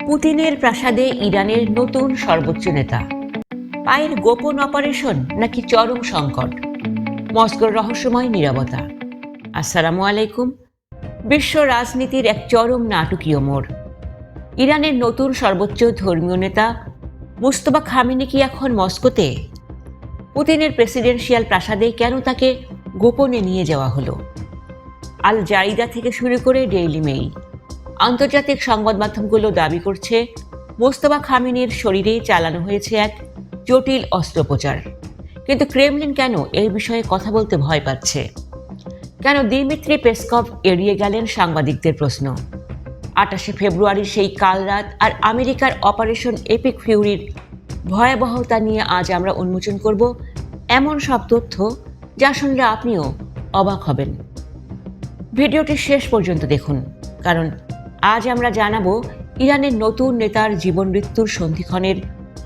পুতিনের প্রাসাদে ইরানের নতুন সর্বোচ্চ নেতা। পায়ের গোপন অপারেশন নাকি চরম সংকট? মস্কোর রহস্যময় নীরবতা। আসসালামু আলাইকুম। বিশ্ব রাজনীতির এক চরম নাটকীয় মোড়। ইরানের নতুন সর্বোচ্চ ধর্মীয় নেতা মুস্তফা খামেনি কি এখন মস্কোতে? পুতিনের প্রেসিডেন্সিয়াল প্রাসাদে কেন তাকে গোপনে নিয়ে যাওয়া হলো? আল জারিদা থেকে শুরু করে ডেইলি মেইল, আন্তর্জাতিক সংবাদ মাধ্যমগুলো দাবি করছে মোস্তফা খামেনির শরীরে চালানো হয়েছে এক জটিল অস্ত্রোপচার। কিন্তু ক্রেমলিন কেন এই বিষয়ে কথা বলতে ভয় পাচ্ছে? কেন দিমিত্রি পেসকভ এড়িয়ে গেলেন সাংবাদিকদের প্রশ্ন? 28শে ফেব্রুয়ারির সেই কাল রাত আর আমেরিকার অপারেশন এপিক ফিউরির ভয়াবহতা নিয়ে আজ আমরা উন্মোচন করব এমন সব তথ্য যা শুনলে আপনিও অবাক হবেন। ভিডিওটি শেষ পর্যন্ত দেখুন, কারণ আজ আমরা জানাবো ইরানের নতুন নেতার জীবন মৃত্যুর সন্ধিক্ষণের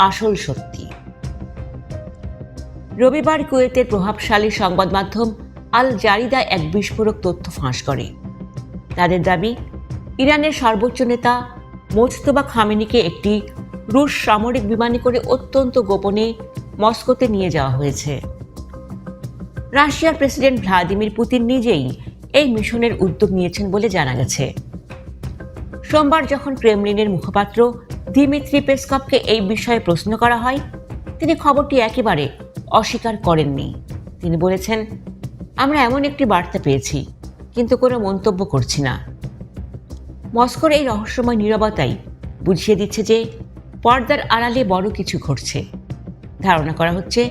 আসল সত্যি। রবিবার কুয়েতের প্রভাবশালী সংবাদ মাধ্যম আল জারিদা এক বিস্ফোরক তথ্য ফাঁস করে। তাদের দাবি, ইরানের সর্বোচ্চ নেতা মোজতবা খামেনিকে একটি রুশ সামরিক বিমানে করে অত্যন্ত গোপনে মস্কোতে নিয়ে যাওয়া হয়েছে। রাশিয়ার প্রেসিডেন্ট ভ্লাদিমির পুতিন নিজেই এই মিশনের উদ্যোগ নিয়েছেন বলে জানা গেছে। সোমবার যখন ক্রেমলিনের মুখপাত্র দিমিত্রি পেসকভকে এই বিষয়ে প্রশ্ন করা হয়, তিনি খবরটি একেবারে অস্বীকার করেননি। তিনি বলেছেন, আমরা এমন একটি বার্তা পেয়েছি, কিন্তু কোনো মন্তব্য করছি না। মস্কোর এই রহস্যময় নীরবতাই বুঝিয়ে দিচ্ছে যে পর্দার আড়ালে বড় কিছু ঘটছে। ধারণা করা হচ্ছে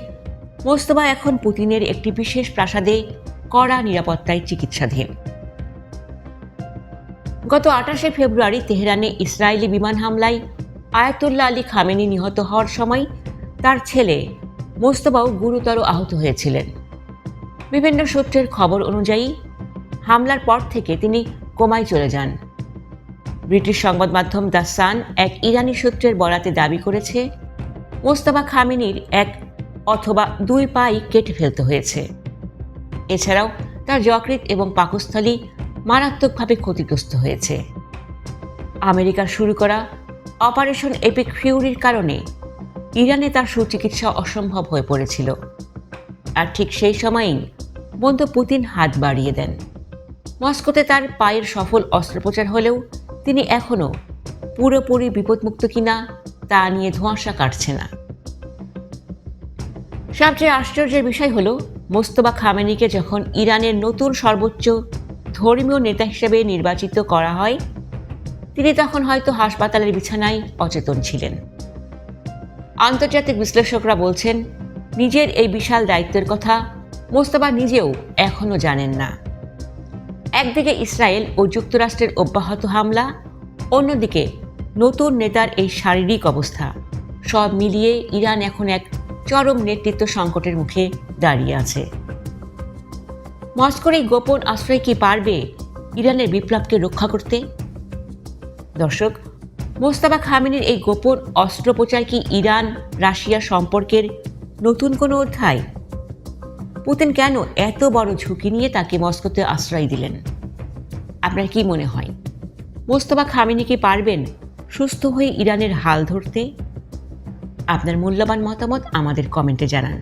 মোস্তফা এখন পুতিনের একটি বিশেষ প্রাসাদে কড়া নিরাপত্তায় চিকিৎসাধীন। গত 28শে ফেব্রুয়ারি তেহরানে ইসরায়েলি বিমান হামলায় আয়াতুল্লাহ আলী খামেনি নিহত হওয়ার সময় তার ছেলে মোস্তফাও গুরুতর আহত হয়েছিলেন। বিভিন্ন সূত্রের খবর অনুযায়ী হামলার পর থেকে তিনি কোমায় চলে যান। ব্রিটিশ সংবাদ মাধ্যম দ্য সান এক ইরানি সূত্রের বরাতে দাবি করেছে মোস্তফা খামেনির এক অথবা দুই পাই কেটে ফেলতে হয়েছে। এছাড়াও তার যকৃৎ এবং পাকস্থলী মারাত্মকভাবে ক্ষতিগ্রস্ত হয়েছে। আমেরিকার শুরু করা অপারেশন এপিক ফিউরির কারণে ইরানে তার সুচিকিৎসা অসম্ভব হয়ে পড়েছিল। আর ঠিক সেই সময়েই বন্ধু পুতিন হাত বাড়িয়ে দেন। মস্কোতে তার পায়ের সফল অস্ত্রোপচার হলেও তিনি এখনও পুরোপুরি বিপদমুক্ত কিনা তা নিয়ে ধোঁয়াশা কাটছে না। সবচেয়ে আশ্চর্যের বিষয় হলো, মোস্তফা খামেনিকে যখন ইরানের নতুন সর্বোচ্চ ধর্মীয় নেতা হিসেবে নির্বাচিত করা হয়, তিনি তখন হয়তো হাসপাতালের বিছানায় অচেতন ছিলেন। আন্তর্জাতিক বিশ্লেষকরা বলছেন, নিজের এই বিশাল দায়িত্বের কথা মোস্তফা নিজেও এখনও জানেন না। একদিকে ইসরায়েল ও যুক্তরাষ্ট্রের অব্যাহত হামলা, অন্যদিকে নতুন নেতার এই শারীরিক অবস্থা, সব মিলিয়ে ইরান এখন এক চরম নেতৃত্ব সংকটের মুখে দাঁড়িয়ে আছে। মস্কোর এই গোপন আশ্রয় কি পারবে ইরানের বিপ্লবকে রক্ষা করতে? দর্শক, মোস্তফা খামেনির এই গোপন অস্ত্রোপচার কি ইরান রাশিয়া সম্পর্কের নতুন কোনো অধ্যায়? পুতিন কেন এত বড় ঝুঁকি নিয়ে তাকে মস্কোতে আশ্রয় দিলেন? আপনার কি মনে হয়, মোস্তফা খামেনি কি পারবেন সুস্থ হয়ে ইরানের হাল ধরতে? আপনার মূল্যবান মতামত আমাদের কমেন্টে জানান।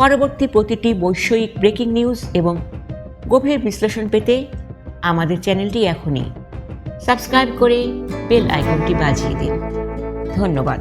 পরবর্তী প্রতিটি বৈষয়িক ব্রেকিং নিউজ এবং গভীর বিশ্লেষণ পেতে আমাদের চ্যানেলটি এখনই সাবস্ক্রাইব করে বেল আইকনটি বাজিয়ে দিন। ধন্যবাদ।